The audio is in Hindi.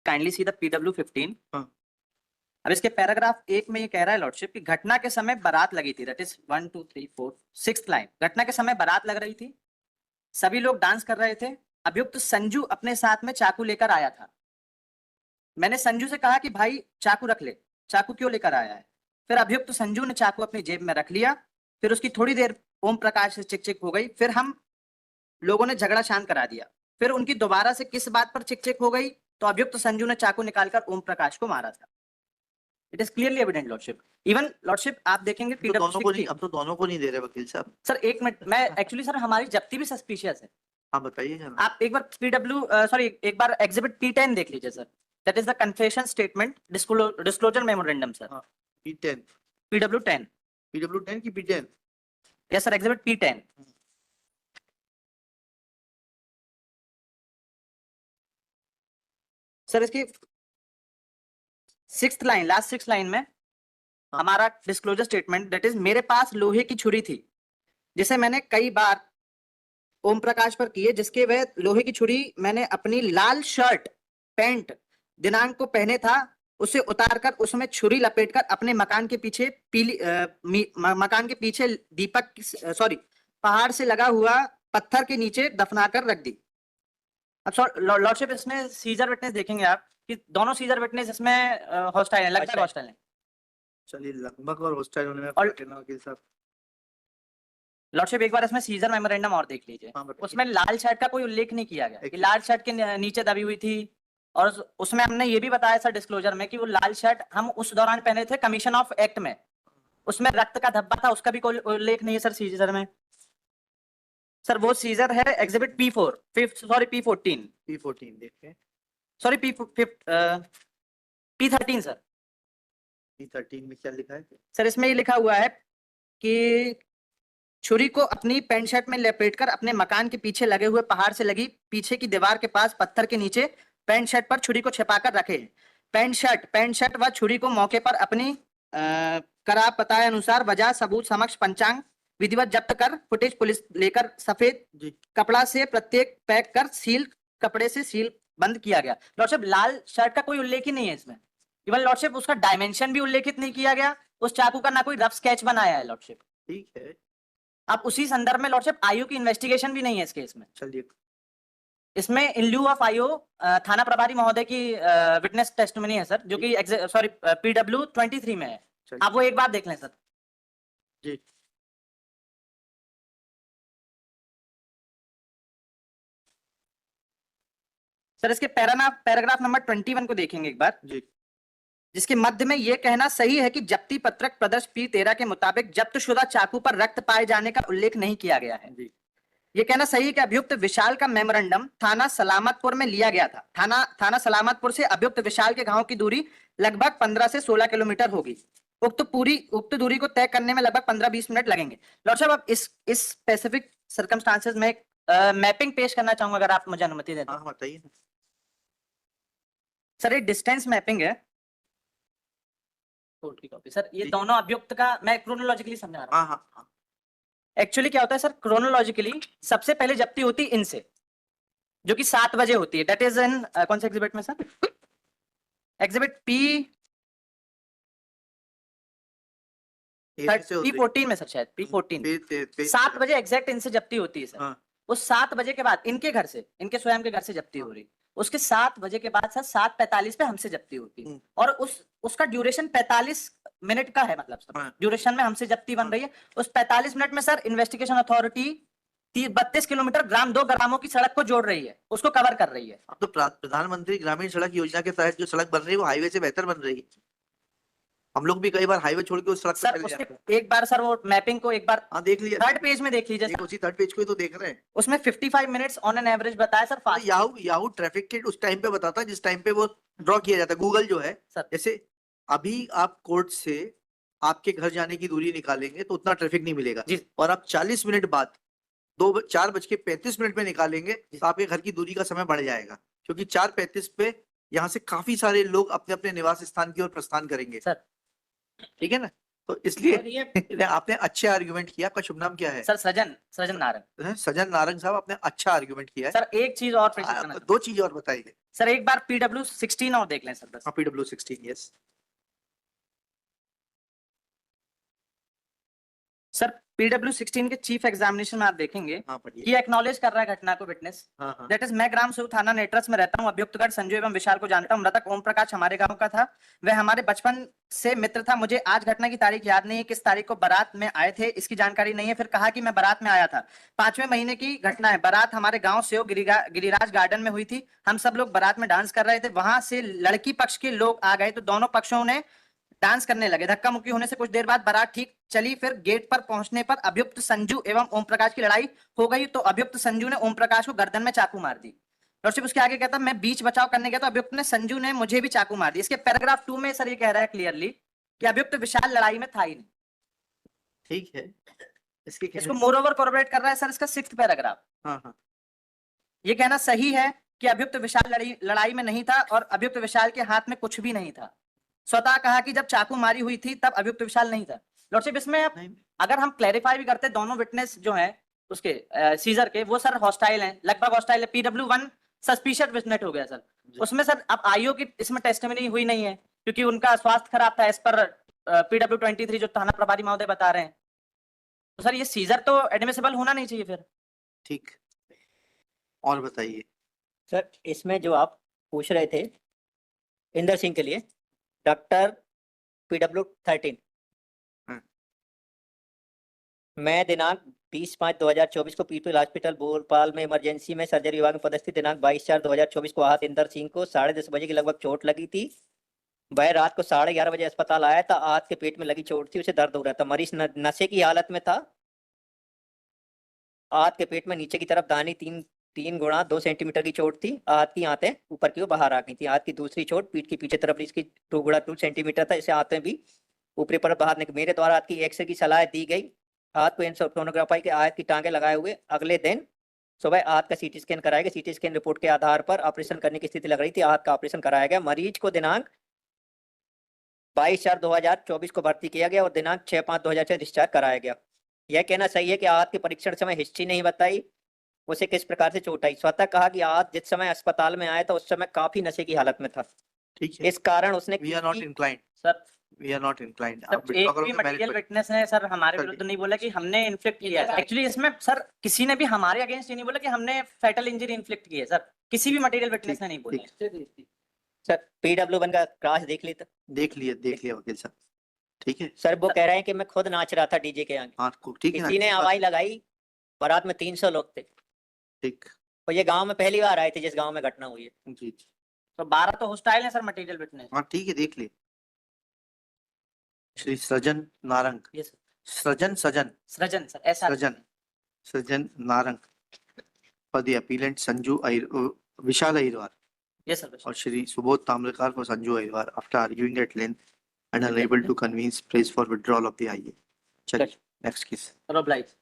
Kindly see the PW15। हाँ। अब इसके पैराग्राफ 1 में ये कह रहा है लॉर्डशिप कि घटना के समय बारात लगी थी, दैट इज 1 2 3 4 6th लाइन। घटना के समय बारात लग रही थी, सभी लोग डांस कर रहे थे। अभियुक्त संजू अपने साथ में चाकू लेकर आया था। मैंने संजू से कहा कि भाई चाकू रख ले, चाकू क्यों लेकर आया है? फिर अभियुक्त संजू ने चाकू अपनी जेब में रख लिया। फिर उसकी थोड़ी देर ओम प्रकाश से चिक चिक हो गई। फिर हम लोगों ने झगड़ा शांत करा दिया। फिर उनकी दोबारा से किस बात पर चिक चिक हो गई तो अभियुक्त संजू ने चाकू निकालकर ओम प्रकाश को मारा था। It is clearly evident lordship. Even lordship आप देखेंगे तो दोनों को नहीं, अब तो दोनों को नहीं दे रहे वकील साहब। सर एक मिनट, मैं एक्चुअली सर हमारी जब्ती भी सस्पिशियस है। हाँ बताइए जरा। आप एक बार एक बार एग्जिबिट P10 देख लीजिए sir. That is the confession statement disclosure memorandum sir. हाँ, P10 PW10 PW10 की P10? Yes sir, exhibit P10। Sir इसकी 6th लाइन, लास्ट 6 लाइन में हमारा डिस्क्लोजर स्टेटमेंट, दैट इज मेरे पास लोहे की छुरी थी जिसे मैंने कई बार ओम प्रकाश पर किए, जिसके वह लोहे की छुरी मैंने अपनी लाल शर्ट पैंट दिनांक को पहने था, उसे उतारकर उसमें छुरी लपेटकर अपने मकान के पीछे मकान के पीछे पहाड़ से लगा हुआ पत्थर के नीचे दफनाकर रख दी। अब लॉर्डशिप इसमें सीजर विटनेस देखेंगे आप कि दोनों सीजर विटनेस इसमें हॉस्टाइल है, लगभग हॉस्टाइल है। चलिए लगभग और हॉस्टाइल होने में फर्क है ना वकील साहब। लॉर्डशिप एक बार इसमें सीजर मेमोरेंडम और देख लीजिए। हाँ, उसमें लाल शर्ट का कोई उल्लेख नहीं किया गया कि लाल शर्ट के नीचे दबी हुई थी। और उसमें हमने ये भी बताया सर डिस्क्लोजर में कि वो लाल शर्ट हम उस दौरान पहने थे कमीशन ऑफ एक्ट में, उसमें रक्त का धब्बा था, उसका भी कोई उल्लेख नहीं है सर सीजर में। सर वो सीजर है एग्जिबिट P14 देखिए। Sorry P13 sir. P13 में क्या लिखा है सर? इसमें ये लिखा हुआ है कि छुरी को अपनी पैंट शर्ट में लपेटकर अपने मकान के पीछे लगे हुए पहाड़ से लगी पीछे की दीवार के पास पत्थर के नीचे पैंट शर्ट पर छुरी को छिपाकर रखे। पैंट शर्ट व छुरी को मौके पर अपनी करार बताए अनुसार वजह सबूत समक्ष पंचांग विधिवत जब्त कर फुटेज पुलिस लेकर सफेद कपड़ा से प्रत्येक पैक कर कपड़े से सील बंद किया गया। लॉर्डशिप लाल शर्ट का कोई उल्लेख ही नहीं है इसमें। इवन लॉर्डशिप उसका डायमेंशन भी उल्लेखित नहीं किया गया। उस चाकू का ना कोई रफ स्केच बनाया है लॉर्डशिप। ठीक है। आप उसी संदर्भ में लॉर्डशिप आईओ की इन्वेस्टिगेशन भी नहीं है इस केस में। चलिए इसमें इन ल्यू ऑफ आईओ थाना प्रभारी महोदय की विटनेस टेस्टिमनी है सर, जो कि PW23 में है। आप वो एक बार देख लें सर जी। सर इसके पैराग्राफ नंबर 21 को देखेंगे एक बार जी, जिसके मध्य में यह कहना सही है कि जब्ती पत्रक प्रदर्श P13 के मुताबिक जब्तशुदा चाकू पर रक्त पाए जाने का उल्लेख नहीं किया गया है। यह कहना सही है कि अभियुक्त विशाल का मेमोरेंडम थाना सलामतपुर में लिया गया था। थाना सलामतपुर से अभियुक्त विशाल के गांव की दूरी लगभग 15 से 16 किलोमीटर होगी। उक्त दूरी को तय करने में लगभग 15-20 मिनट लगेंगे। लॉर्ड साहब, अब इस स्पेसिफिक सर्कमस्टांसेस में मैपिंग पेश करना चाहूंगा, अगर आप मुझे अनुमति दें। हाँ बताइए सर ये डिस्टेंस मैपिंग है कोर्ट की कॉपी। सर ये दोनों अभियुक्त का मैं क्रोनोलॉजिकली समझा रहा हूँ। हाँ। एक्चुअली क्या होता है सर, क्रोनोलॉजिकली सबसे पहले जब्ती होती है इनसे, जो कि 7 बजे होती है। दैट इज इन कौन से एग्जिबिट में सर? एग्जिबिट P14 में सर, शायद P14 7 बजे एग्जैक्ट इनसे जब्ती होती है सर। उस 7 बजे के बाद इनके घर से, इनके स्वयं के घर से जब्ती हो रही। उसके 7 बजे के बाद सर 7:45 पे हमसे जब्ती होती है। और उसका ड्यूरेशन 45 मिनट का है, मतलब सर ड्यूरेशन में हमसे जब्ती बन रही है। उस 45 मिनट में सर इन्वेस्टिगेशन अथॉरिटी 32 किलोमीटर ग्राम 2 ग्रामों की सड़क को जोड़ रही है, उसको कवर कर रही है। अब तो प्रधानमंत्री ग्रामीण सड़क योजना के तहत जो सड़क बन रही है वो हाईवे से बेहतर बन रही है। हम लोग भी कई बार हाईवे छोड़ के उस सड़क सर उसके एक बार सर वो मैपिंग को एक बार देख लीजिए, 3rd पेज में देख लीजिए। उसी 3rd पेज को ही तो देख रहे हैं। उसमें 55 मिनट्स ऑन एन एवरेज बताया सर फास्ट। याहू ट्रैफिक के उस टाइम पे बताता है जिस टाइम पे वो ड्रॉ किया जाता है। गूगल जो है सर, जैसे अभी आप कोर्ट से आपके घर जाने की दूरी निकालेंगे तो उतना ट्रैफिक नहीं मिलेगा, और आप 40 मिनट बाद 4:35 में निकालेंगे तो आपके घर की दूरी का समय बढ़ जाएगा, क्योंकि 4:35 पे यहाँ से काफी सारे लोग अपने अपने निवास स्थान की ओर प्रस्थान करेंगे सर। ठीक है ना? तो इसलिए सर, ये आपने अच्छे आर्ग्यूमेंट किया। आपका शुभ नाम क्या है? सर सृजन नारंग। सजन नारंग साहब, आपने अच्छा आर्ग्यूमेंट किया है। सर एक चीज और प्रेशर करना दो चीज और बताइए। सर, एक बार PW16 और देख लें सर बस। PW16, यस सर PW16 के चीफ एग्जामिनेशन में आप देखेंगे हाँ पढ़िए। कि एक्नॉलेज कर रहा है घटना को विटनेस। हाँ हाँ दैट इज, मैं ग्राम सेवक थाना नेटरस में रहता हूँ। अभियुक्तगढ़ संजू एवं विशाल को जानता हूँ। मृतक ओम प्रकाश हमारे गांव का था। वह हमारे बचपन से मित्र था। मुझे आज घटना की तारीख याद नहीं है, किस तारीख को बारात में आए थे इसकी जानकारी नहीं है। फिर कहा कि मैं बारात में आया था। 5वें महीने की घटना है। बारात हमारे गांव से गिरिराज गार्डन में हुई थी। हम सब लोग बारात में डांस कर रहे थे। वहां से लड़की पक्ष के लोग आ गए तो दोनों पक्षों ने डांस करने लगे। धक्का मुक्की होने से कुछ देर बाद बारात ठीक चली। फिर गेट पर पहुंचने पर अभियुक्त संजू एवं ओम प्रकाश की लड़ाई हो गई तो अभियुक्त संजू ने ओम प्रकाश को गर्दन में चाकू मार दी। लॉर्डशिप उसके आगे कहता मैं बीच बचाव करने गया तो अभियुक्त ने संजू ने मुझे भी चाकू मार दी। इसके पैराग्राफ 2 में सर ये कह रहा है क्लियरली कि अभियुक्त विशाल लड़ाई में था ही नहीं। ठीक है। इसको मोर ओवर कोऑर्पोरेट कर रहा है सर इसका 6th पैराग्राफ। हाँ हाँ ये कहना सही है कि अभियुक्त विशाल लड़ाई में नहीं था और अभियुक्त विशाल के हाथ में कुछ भी नहीं था। स्वतः कहा कि जब चाकू मारी हुई थी तब अभियुक्त विशाल नहीं था। लॉर्डशिप इसमें अगर हम क्लैरिफाई भी करते दोनों विटनेस जो है उसके सीजर के, वो सर हॉस्टाइल हैं, लगभग हॉस्टाइल है। PW1 सस्पिशियस विटनेस हो गया सर। उसमें सर अब आईओ की इसमें टेस्टिमनी हुई नहीं है क्योंकि उनका स्वास्थ्य खराब था एज पर PW23 जो थाना प्रभारी महोदय बता रहे हैं। तो सर ये सीजर तो एडमिसिबल होना नहीं चाहिए फिर। ठीक। और बताइए सर, इसमें जो आप पूछ रहे थे इंदर सिंह के लिए, डॉक्टर PW13, मैं दिनांक 20/5/2024 को पीपल हॉस्पिटल भोपाल में इमरजेंसी में सर्जरी विभाग में पदस्थित दिनांक 22/4/2024 को आहत इंदर सिंह को 10:30 बजे के लगभग चोट लगी थी। वह रात को 11:30 बजे अस्पताल आया था। आहत के पेट में लगी चोट थी, उसे दर्द हो रहा था। मरीज नशे की हालत में था। आहत के पेट में नीचे की तरफ दाहिनी 3 गुणा 2 सेंटीमीटर की चोट थी। आहत की आंतें ऊपर की ओर बाहर आ गई थी। आहत की दूसरी चोट पीठ की पीछे तरफ इसकी 2 गुणा 2 सेंटीमीटर था। इसे आंतें भी ऊपरी पर बाहर निकली। मेरे द्वारा आहत की एक्सरे की सलाह दी गई। आहत को सोनोग्राफी के आहत की टांगे लगाए हुए अगले दिन सुबह आहत का CT स्कैन कराया गया। CT स्कैन रिपोर्ट के आधार पर ऑपरेशन करने की स्थिति लग रही थी। आहत का ऑपरेशन कराया गया। मरीज को दिनांक 22/4/2024 को भर्ती किया गया और दिनांक 6/5/2024 डिस्चार्ज कराया गया। यह कहना सही है कि आहत के परीक्षण समय हिस्ट्री नहीं बताई उसे किस प्रकार से चोट आई। स्वतः कहा कि आहत जिस समय अस्पताल में आया था उस समय काफी नशे की हालत में था। ठीक है। इस कारण उसने we are not inclined sir we are not inclined. Sir एक भी मटेरियल विटनेस ने सर हमारे विरुद्ध नहीं बोला कि हमने इन्फ्लिक्ट किया है। एक्चुअली इसमें सर किसी ने भी हमारे अगेंस्ट ये नहीं बोला कि हमने फैटल इंजरी इन्फ्लिक्ट की है। सर किसी भी मटेरियल विटनेस ने नहीं बोला। सर PW1 का क्रॉस देख ली देख लिया वकील साहब। ठीक है सर, वो कह रहे हैं कि मैं खुद नाच रहा था डीजे के आगे। हाँ ठीक है ना। किसी ने आवाज लगाई। बारात में 300 लोग थे ठीक। और ये गांव में पहली बार आए थे जिस गांव में घटना हुई है। जी तो 12 तो हॉस्टाइल है सर मटेरियल विटनेस। हाँ ठीक है, देख लिए। श्री सृजन नारंग। यस सृजन सृजन सर ऐसा Srijan Narang for the appellant Sanju Vishal Airwar yes sir और Shri Subodh Tamrakar for Sanju Airwar after arguing at length and unable to convince praise for withdrawal of the IA. चलिए नेक्स्ट केस। ऑब्लाइज